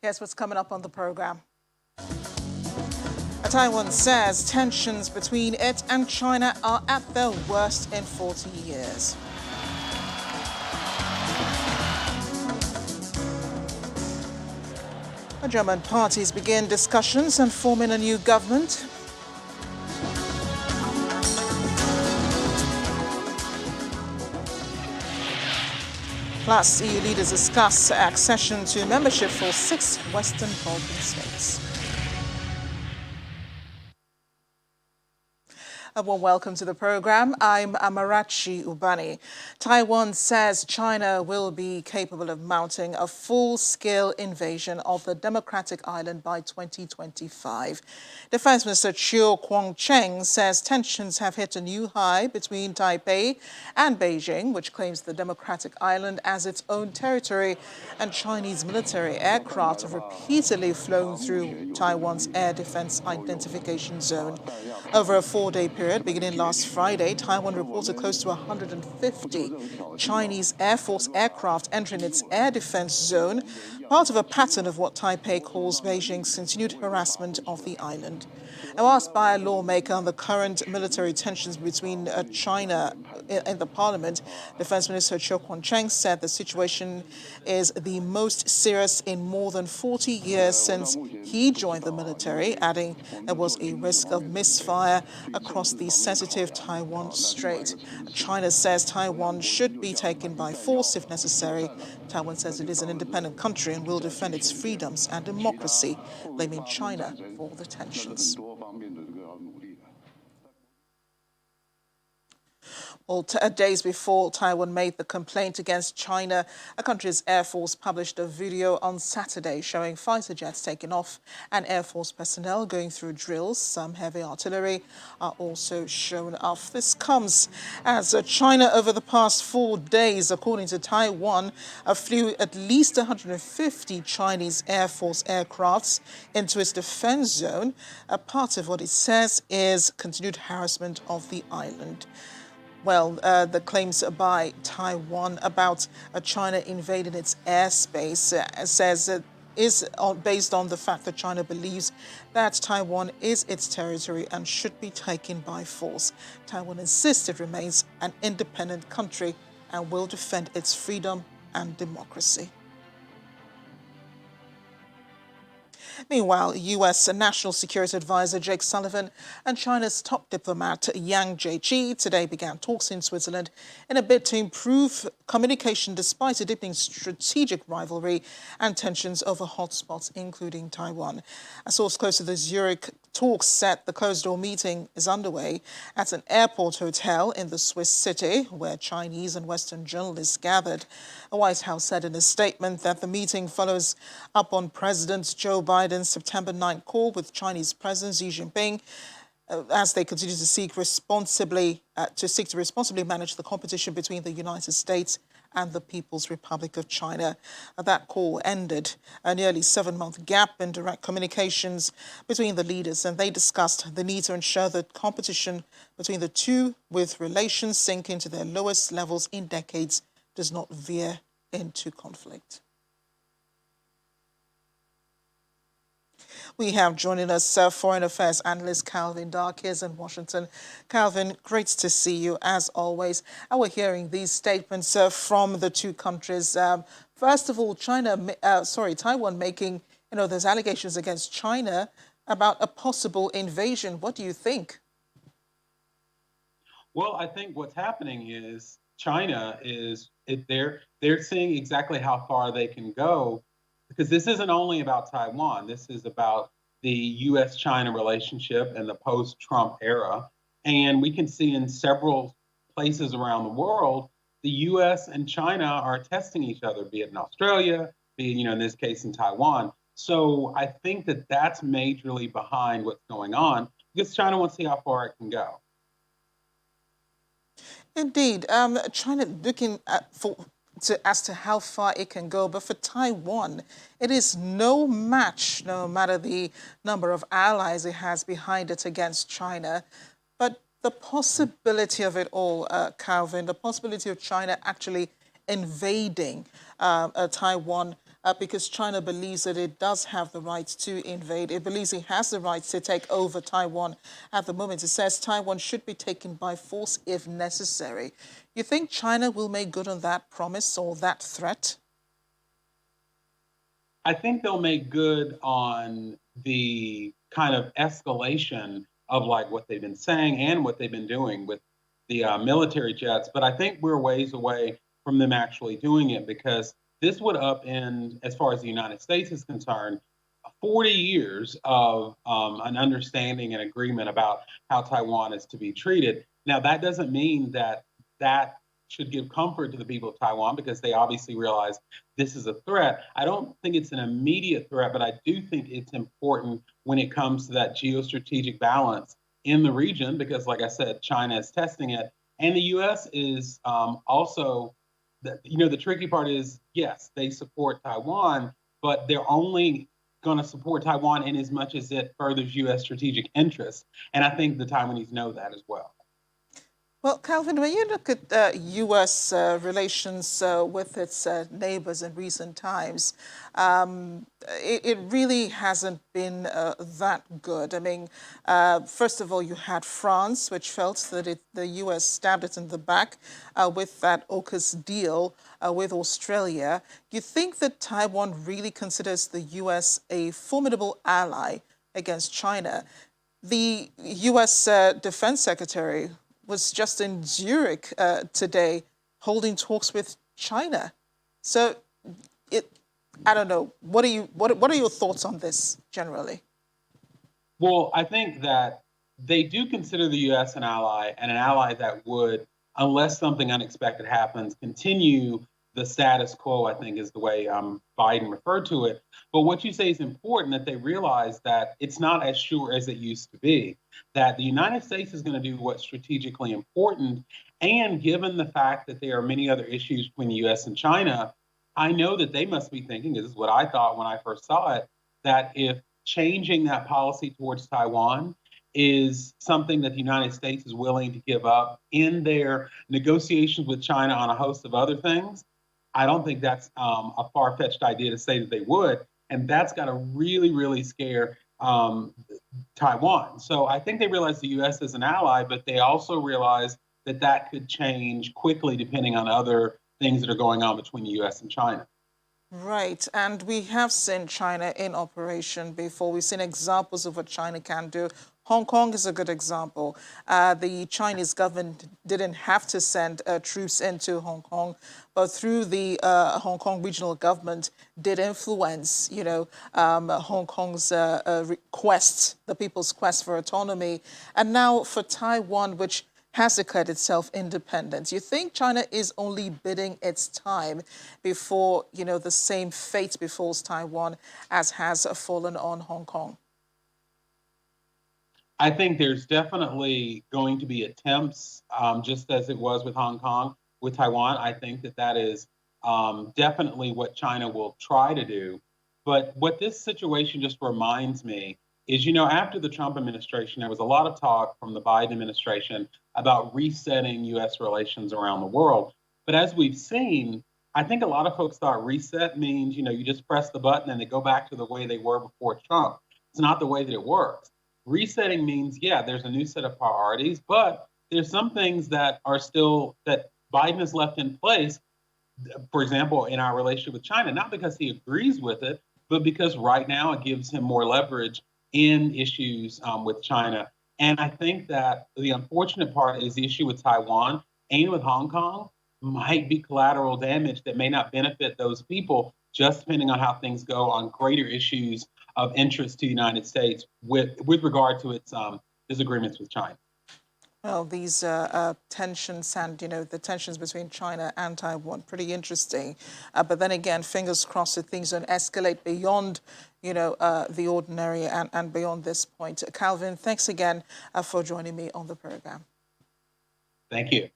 Here's what's coming up on the program. Taiwan says tensions between it and China are at their worst in 40 years. The German parties begin discussions on forming a new government. Plus, EU leaders discuss accession to membership for 6 Western Balkan states. Well, welcome to the program. I'm Amarachi Ubani. Taiwan says China will be capable of mounting a full-scale invasion of the democratic island by 2025. Defense Minister Chiu Kuang-cheng says tensions have hit a new high between Taipei and Beijing, which claims the democratic island as its own territory, and Chinese military aircraft have repeatedly flown through Taiwan's air defense identification zone. Over a 4-day period, beginning last Friday, Taiwan reported close to 150 Chinese Air Force aircraft entering its air defense zone, part of a pattern of what Taipei calls Beijing's continued harassment of the island. Now, asked by a lawmaker on the current military tensions between China in the parliament, Defense Minister Chiu Kuang-cheng said the situation is the most serious in more than 40 years since he joined the military, adding there was a risk of misfire across the sensitive Taiwan Strait. China says Taiwan should be taken by force if necessary. Taiwan says it is an independent country and will defend its freedoms and democracy, blaming China for the tensions. Well, days before Taiwan made the complaint against China, a country's Air Force published a video on Saturday showing fighter jets taking off and Air Force personnel going through drills. Some heavy artillery are also shown off. This comes as China, over the past 4 days, according to Taiwan, flew at least 150 Chinese Air Force aircrafts into its defense zone. A part of what it says is continued harassment of the island. Well, the claims by Taiwan about China invading its airspace says it is based on the fact that China believes that Taiwan is its territory and should be taken by force. Taiwan insists it remains an independent country and will defend its freedom and democracy. Meanwhile, U.S. National Security Advisor Jake Sullivan and China's top diplomat Yang Jiechi today began talks in Switzerland in a bid to improve communication despite a deepening strategic rivalry and tensions over hotspots, including Taiwan. A source close to the Zurich talks said the closed-door meeting is underway at an airport hotel in the Swiss city where Chinese and Western journalists gathered. The White House said in a statement that the meeting follows up on President Joe Biden's September 9 call with Chinese President Xi Jinping as they continue to seek to responsibly manage the competition between the United States and the People's Republic of China. That call ended a nearly 7-month gap in direct communications between the leaders, and they discussed the need to ensure that competition between the two, with relations sinking to their lowest levels in decades, does not veer into conflict. We have joining us Foreign Affairs analyst Calvin Dark here in Washington. Calvin, great to see you as always. And we're hearing these statements from the two countries. First of all, Taiwan making, there's allegations against China about a possible invasion. What do you think? Well, I think what's happening is China they're seeing exactly how far they can go. Because this isn't only about Taiwan. This is about the U.S.-China relationship and the post-Trump era. And we can see in several places around the world, the U.S. and China are testing each other, be it in Australia, be it, in this case, in Taiwan. So I think that that's majorly behind what's going on because China wants to see how far it can go. Indeed. China looking as to how far it can go. But for Taiwan, it is no match, no matter the number of allies it has behind it against China. But the possibility of it all, Calvin, the possibility of China actually invading Taiwan, because China believes that it does have the right to invade. It believes it has the right to take over Taiwan at the moment. It says Taiwan should be taken by force if necessary. You think China will make good on that promise or that threat? I think they'll make good on the kind of escalation of like what they've been saying and what they've been doing with the military jets. But I think we're ways away from them actually doing it because this would upend, as far as the United States is concerned, 40 years of an understanding and agreement about how Taiwan is to be treated. Now, that doesn't mean that that should give comfort to the people of Taiwan because they obviously realize this is a threat. I don't think it's an immediate threat, but I do think it's important when it comes to that geostrategic balance in the region because, like I said, China is testing it. And the U.S. is also, the tricky part is, yes, they support Taiwan, but they're only going to support Taiwan in as much as it furthers U.S. strategic interests. And I think the Taiwanese know that as well. Well, Calvin, when you look at U.S. Relations with its neighbors in recent times, it really hasn't been that good. I mean, first of all, you had France, which felt that the U.S. stabbed it in the back with that AUKUS deal with Australia. You think that Taiwan really considers the U.S. a formidable ally against China? The U.S. Defense Secretary was just in Zurich today holding talks with China. So I don't know. What are your thoughts on this generally? Well, I think that they do consider the U.S. an ally and an ally that would, unless something unexpected happens, continue the status quo, I think is the way Biden referred to it. But what you say is important, that they realize that it's not as sure as it used to be, that the United States is going to do what's strategically important. And given the fact that there are many other issues between the U.S. and China, I know that they must be thinking, this is what I thought when I first saw it, that if changing that policy towards Taiwan is something that the United States is willing to give up in their negotiations with China on a host of other things, I don't think that's a far-fetched idea to say that they would. And that's got to really, really scare Taiwan. So I think they realize the U.S. is an ally, but they also realize that that could change quickly depending on other things that are going on between the U.S. and China. Right, and we have seen China in operation before. We've seen examples of what China can do. Hong Kong is a good example. The Chinese government didn't have to send troops into Hong Kong, but through the Hong Kong regional government did influence, Hong Kong's quest, the people's quest for autonomy. And now for Taiwan, which has declared itself independent. You think China is only biding its time before, the same fate befalls Taiwan as has fallen on Hong Kong? I think there's definitely going to be attempts, just as it was with Hong Kong, with Taiwan. I think that is definitely what China will try to do. But what this situation just reminds me is, after the Trump administration, there was a lot of talk from the Biden administration about resetting U.S. relations around the world. But as we've seen, I think a lot of folks thought reset means, you just press the button and they go back to the way they were before Trump. It's not the way that it works. Resetting means, yeah, there's a new set of priorities, but there's some things that are still, that Biden has left in place, for example, in our relationship with China, not because he agrees with it, but because right now it gives him more leverage in issues with China. And I think that the unfortunate part is the issue with Taiwan and with Hong Kong might be collateral damage that may not benefit those people, just depending on how things go on greater issues of interest to the United States with regard to its disagreements with China. Well, these tensions and, the tensions between China and Taiwan, pretty interesting. But then again, fingers crossed that things don't escalate beyond, the ordinary and beyond this point. Calvin, thanks again for joining me on the program. Thank you.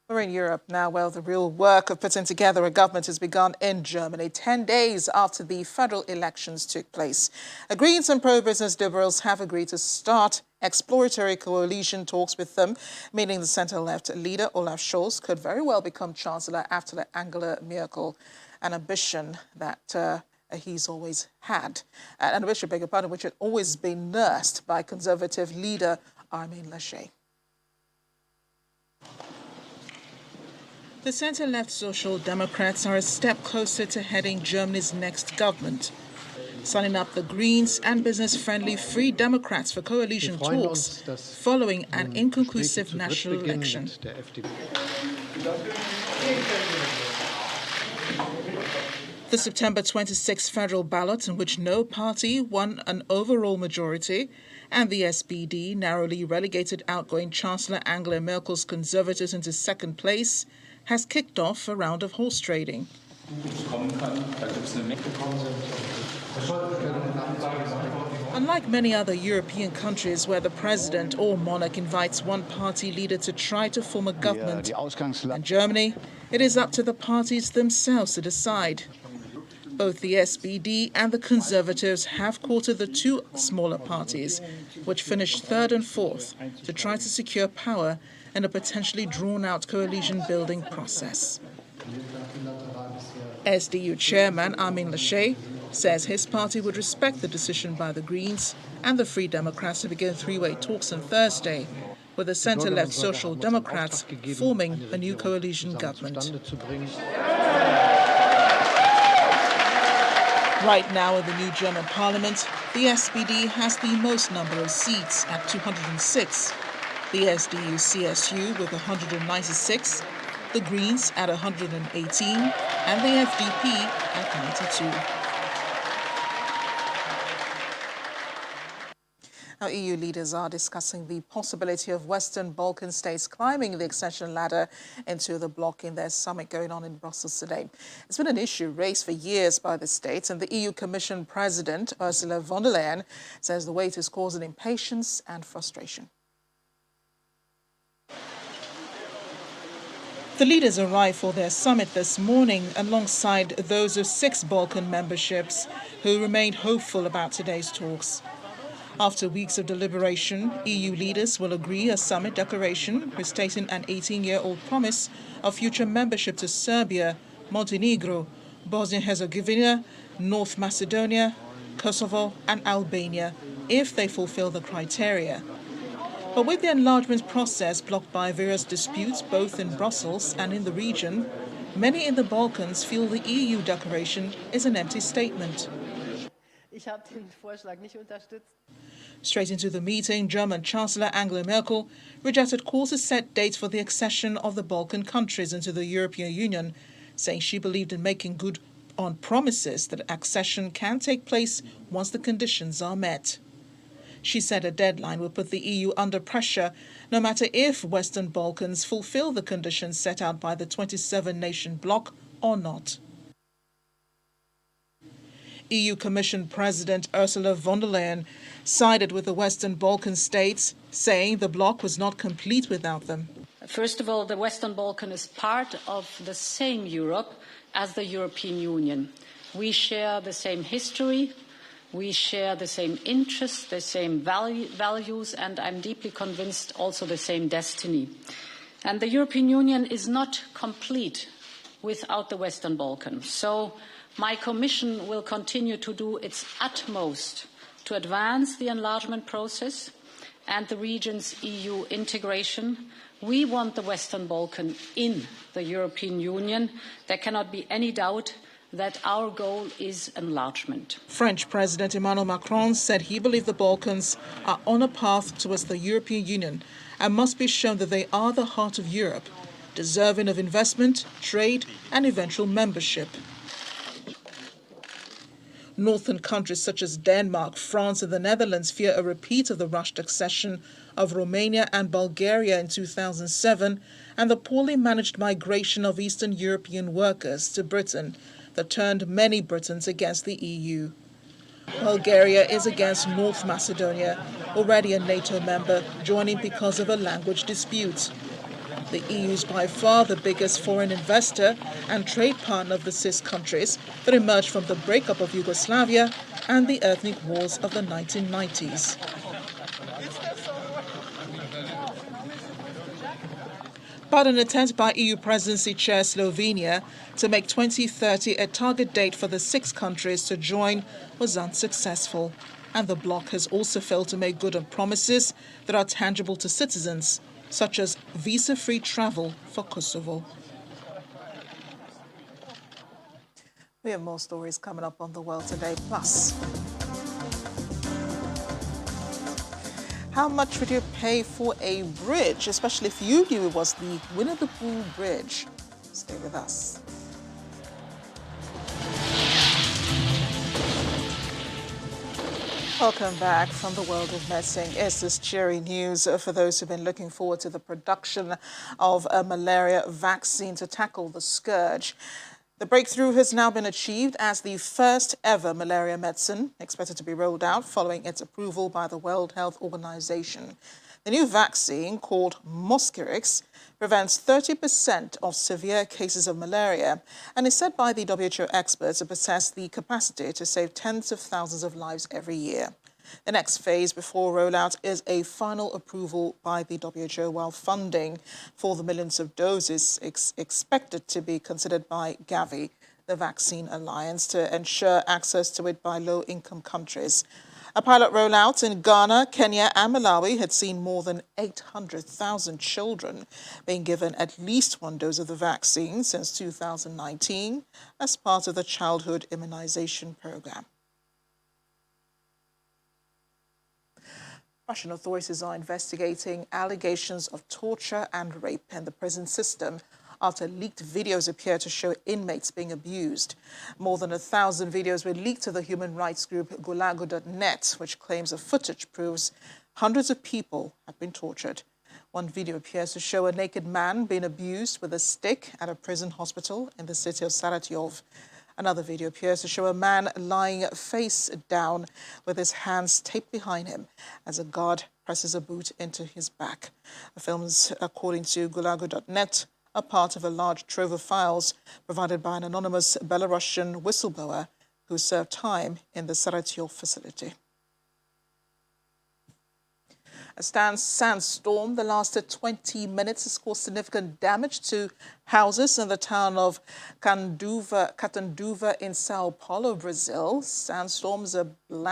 We're in Europe now, where the real work of putting together a government has begun in Germany, 10 days after the federal elections took place. Greens and pro-business liberals have agreed to start exploratory coalition talks with them, meaning the centre-left leader Olaf Scholz could very well become Chancellor after Angela Merkel, an ambition that he's always had. An ambition, beg your pardon, which had always been nursed by Conservative leader Armin Laschet. The centre-left Social Democrats are a step closer to heading Germany's next government, signing up the Greens and business-friendly Free Democrats for coalition talks following an inconclusive national election. The September 26 federal ballot, in which no party won an overall majority, and the SPD narrowly relegated outgoing Chancellor Angela Merkel's Conservatives into second place, has kicked off a round of horse trading. Unlike many other European countries where the president or monarch invites one party leader to try to form a government, in Germany, it is up to the parties themselves to decide. Both the SPD and the Conservatives have courted the two smaller parties, which finished third and fourth, to try to secure power in a potentially drawn-out coalition-building process. SDU chairman Armin Laschet says his party would respect the decision by the Greens and the Free Democrats to begin three-way talks on Thursday, with the centre-left Social Democrats forming a new coalition government. Right now in the new German parliament, the SPD has the most number of seats at 206, the SDU-CSU with 196, the Greens at 118, and the FDP at 92. Now, EU leaders are discussing the possibility of Western Balkan states climbing the accession ladder into the bloc in their summit going on in Brussels today. It's been an issue raised for years by the states, and the EU Commission President Ursula von der Leyen says the wait is causing impatience and frustration. The leaders arrived for their summit this morning alongside those of 6 Balkan memberships who remained hopeful about today's talks. After weeks of deliberation, EU leaders will agree a summit declaration restating an 18-year-old promise of future membership to Serbia, Montenegro, Bosnia-Herzegovina, North Macedonia, Kosovo and Albania, if they fulfill the criteria. But with the enlargement process blocked by various disputes both in Brussels and in the region, many in the Balkans feel the EU declaration is an empty statement. Straight into the meeting, German Chancellor Angela Merkel rejected calls to set dates for the accession of the Balkan countries into the European Union, saying she believed in making good on promises that accession can take place once the conditions are met. She said a deadline would put the EU under pressure, no matter if Western Balkans fulfill the conditions set out by the 27-nation bloc or not. EU Commission President Ursula von der Leyen sided with the Western Balkan states, saying the bloc was not complete without them. First of all, the Western Balkan is part of the same Europe as the European Union. We share the same history, we share the same interests, the same values, and I'm deeply convinced also the same destiny. And the European Union is not complete without the Western Balkans. So my Commission will continue to do its utmost to advance the enlargement process and the region's EU integration. We want the Western Balkans in the European Union. There cannot be any doubt that our goal is enlargement. French President Emmanuel Macron said he believed the Balkans are on a path towards the European Union and must be shown that they are the heart of Europe, deserving of investment, trade and eventual membership. Northern countries such as Denmark, France and the Netherlands fear a repeat of the rushed accession of Romania and Bulgaria in 2007 and the poorly managed migration of Eastern European workers to Britain that turned many Britons against the EU. Bulgaria is against North Macedonia, already a NATO member, joining because of a language dispute. The EU is by far the biggest foreign investor and trade partner of the CIS countries that emerged from the breakup of Yugoslavia and the ethnic wars of the 1990s. But an attempt by EU presidency chair Slovenia to make 2030 a target date for the 6 countries to join was unsuccessful. And the bloc has also failed to make good on promises that are tangible to citizens, such as visa-free travel for Kosovo. We have more stories coming up on The World Today Plus. How much would you pay for a bridge, especially if you knew it was the Pooh Bridge? Stay with us. Welcome back from the world of medicine. Is this cheery news for those who've been looking forward to the production of a malaria vaccine to tackle the scourge? The breakthrough has now been achieved as the first ever malaria medicine, expected to be rolled out following its approval by the World Health Organization. The new vaccine, called Mosquirix, prevents 30% of severe cases of malaria and is said by the WHO experts to possess the capacity to save tens of thousands of lives every year. The next phase before rollout is a final approval by the WHO, while funding for the millions of doses expected to be considered by Gavi, the Vaccine Alliance, to ensure access to it by low-income countries. A pilot rollout in Ghana, Kenya and Malawi had seen more than 800,000 children being given at least 1 dose of the vaccine since 2019 as part of the childhood immunization program. Russian authorities are investigating allegations of torture and rape in the prison system after leaked videos appear to show inmates being abused. More than 1,000 videos were leaked to the human rights group Gulago.net, which claims the footage proves hundreds of people have been tortured. One video appears to show a naked man being abused with a stick at a prison hospital in the city of Saratov. Another video appears to show a man lying face down with his hands taped behind him as a guard presses a boot into his back. The films, according to Gulago.net, are part of a large trove of files provided by an anonymous Belarusian whistleblower who served time in the Saratov facility. A sandstorm that lasted 20 minutes has caused significant damage to houses in the town of Catanduva in Sao Paulo, Brazil. Sandstorms are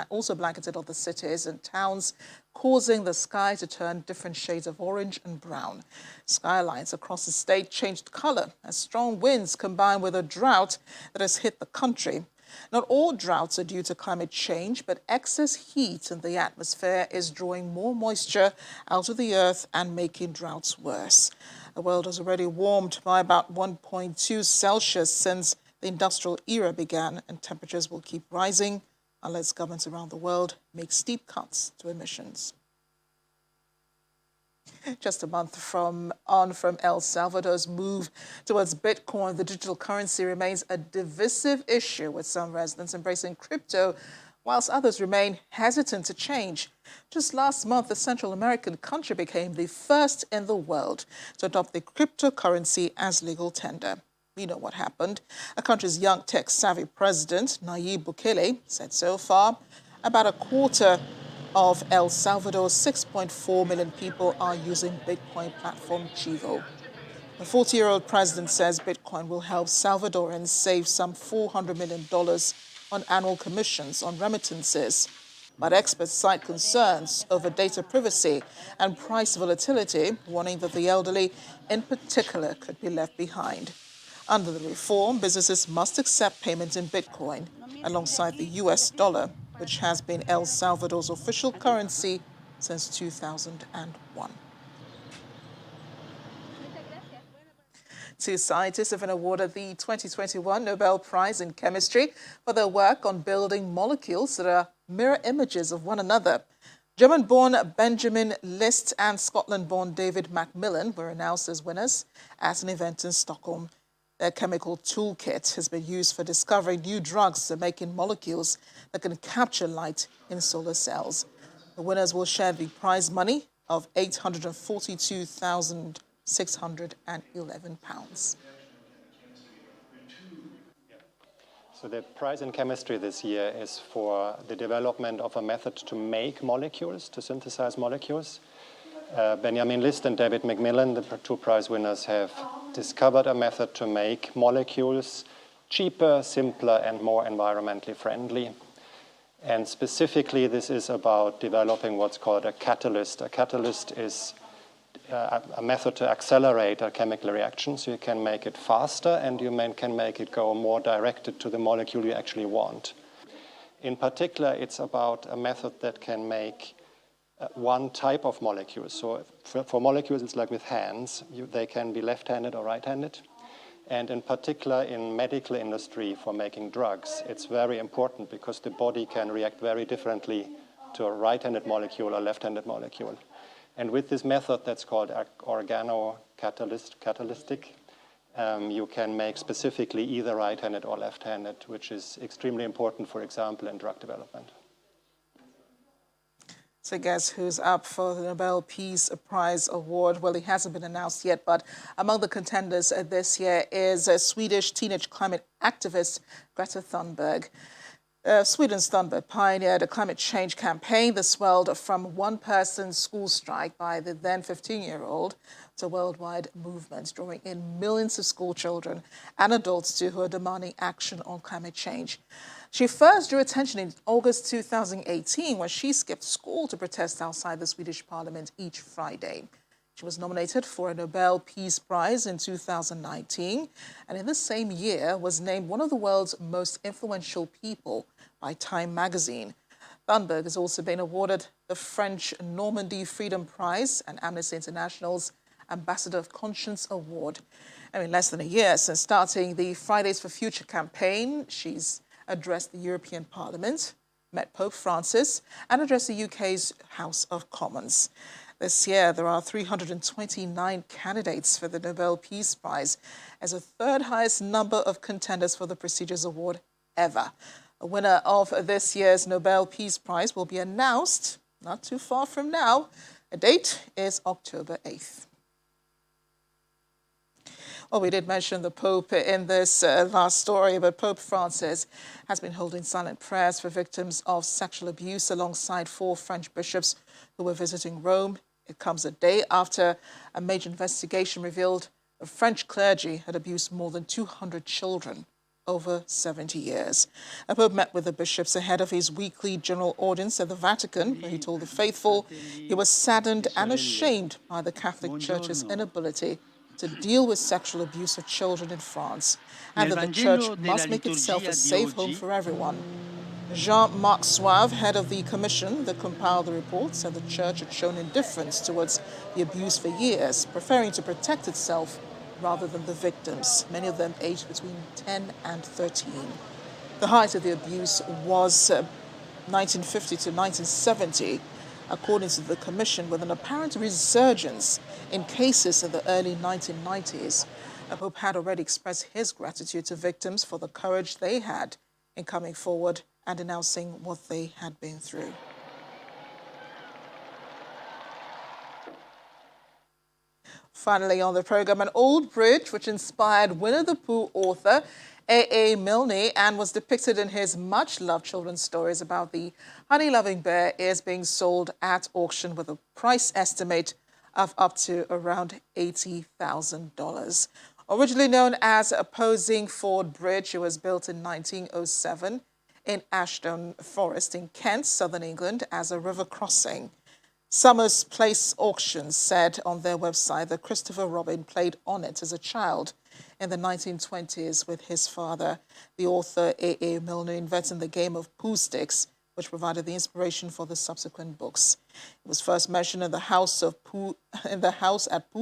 also blanketed other cities and towns, causing the sky to turn different shades of orange and brown. Skylines across the state changed color as strong winds combined with a drought that has hit the country. Not all droughts are due to climate change, but excess heat in the atmosphere is drawing more moisture out of the earth and making droughts worse. The world has already warmed by about 1.2 Celsius since the industrial era began, and temperatures will keep rising unless governments around the world make steep cuts to emissions. Just a month from El Salvador's move towards Bitcoin, the digital currency remains a divisive issue, with some residents embracing crypto, whilst others remain hesitant to change. Just last month, the Central American country became the first in the world to adopt the cryptocurrency as legal tender. We know what happened. A country's young tech-savvy president, Nayib Bukele, said so far about a quarter of El Salvador's 6.4 million people are using Bitcoin platform Chivo. The 40-year-old president says Bitcoin will help Salvadorans save some $400 million on annual commissions on remittances. But experts cite concerns over data privacy and price volatility, warning that the elderly in particular could be left behind. Under the reform, businesses must accept payment in Bitcoin alongside the US dollar, which has been El Salvador's official currency since 2001. Two scientists have been awarded the 2021 Nobel Prize in Chemistry for their work on building molecules that are mirror images of one another. German-born Benjamin List and Scotland-born David Macmillan were announced as winners at an event in Stockholm. Their chemical toolkit has been used for discovering new drugs that make molecules that can capture light in solar cells. The winners will share the prize money of £842,611. So the prize in chemistry this year is for the development of a method to make molecules, to synthesize molecules. Benjamin List and David McMillan, the two prize winners, have discovered a method to make molecules cheaper, simpler, and more environmentally friendly. And specifically, this is about developing what's called a catalyst. A catalyst is a method to accelerate a chemical reaction, so you can make it faster and you can make it go more directed to the molecule you actually want. In particular, it's about a method that can make one type of molecule. So for molecules, it's like with hands. They can be left-handed or right-handed. And in particular, in medical industry for making drugs, it's very important because the body can react very differently to a right-handed molecule or left-handed molecule. And with this method that's called organocatalytic, you can make specifically either right-handed or left-handed, which is extremely important, for example, in drug development. So guess who's up for the Nobel Peace Prize Award? Well, it hasn't been announced yet, but among the contenders this year is Swedish teenage climate activist Greta Thunberg. Sweden's Thunberg pioneered a climate change campaign that swelled from one-person school strike by the then 15-year-old to a worldwide movement, drawing in millions of school children and adults too who are demanding action on climate change. She first drew attention in August 2018 when she skipped school to protest outside the Swedish parliament each Friday. She was nominated for a Nobel Peace Prize in 2019, and in the same year was named one of the world's most influential people by Time magazine. Thunberg has also been awarded the French Normandy Freedom Prize and Amnesty International's Ambassador of Conscience Award. In less than a year since starting the Fridays for Future campaign, she's addressed the European Parliament, met Pope Francis, and addressed the UK's House of Commons. This year, there are 329 candidates for the Nobel Peace Prize, as the third highest number of contenders for the prestigious award ever. The winner of this year's Nobel Peace Prize will be announced not too far from now. The date is October 8th. Well, we did mention the Pope in this last story, but Pope Francis has been holding silent prayers for victims of sexual abuse alongside 4 French bishops who were visiting Rome. It comes a day after a major investigation revealed the French clergy had abused more than 200 children over 70 years. The Pope met with the bishops ahead of his weekly general audience at the Vatican, where he told the faithful he was saddened and ashamed by the Catholic Church's inability to deal with sexual abuse of children in France, and that the Church must make itself a safe home for everyone. Jean-Marc Suave, head of the commission that compiled the report, said the Church had shown indifference towards the abuse for years, preferring to protect itself rather than the victims, many of them aged between 10 and 13. The height of the abuse was 1950 to 1970, according to the Commission, with an apparent resurgence in cases in the early 1990s. The Pope had already expressed his gratitude to victims for the courage they had in coming forward and denouncing what they had been through. Finally on the program, an old bridge which inspired Winnie the Pooh author A.A. Milne and was depicted in his much-loved children's stories about the honey-loving bear is being sold at auction with a price estimate of up to around $80,000. Originally known as a Posing Ford Bridge, it was built in 1907 in Ashdown Forest in Kent, southern England, as a river crossing. Summers Place Auctions said on their website that Christopher Robin played on it as a child in the 1920s with his father, the author A.A. Milne, inventing the game of Pooh sticks, which provided the inspiration for the subsequent books. It was first mentioned in the house at Pooh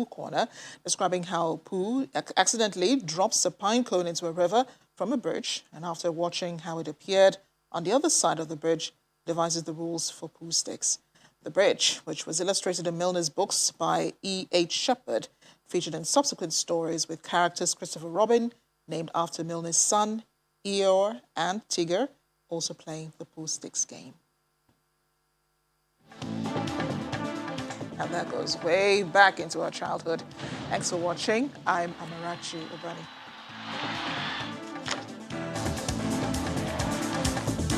Corner, describing how Pooh accidentally drops a pine cone into a river from a bridge, and after watching how it appeared on the other side of the bridge, devises the rules for Pooh sticks. The bridge, which was illustrated in Milne's books by E.H. Shepard, featured in subsequent stories with characters Christopher Robin, named after Milne's son, Eeyore, and Tigger, also playing the Pooh sticks game. And that goes way back into our childhood. Thanks for watching. I'm Amarachi Ubani.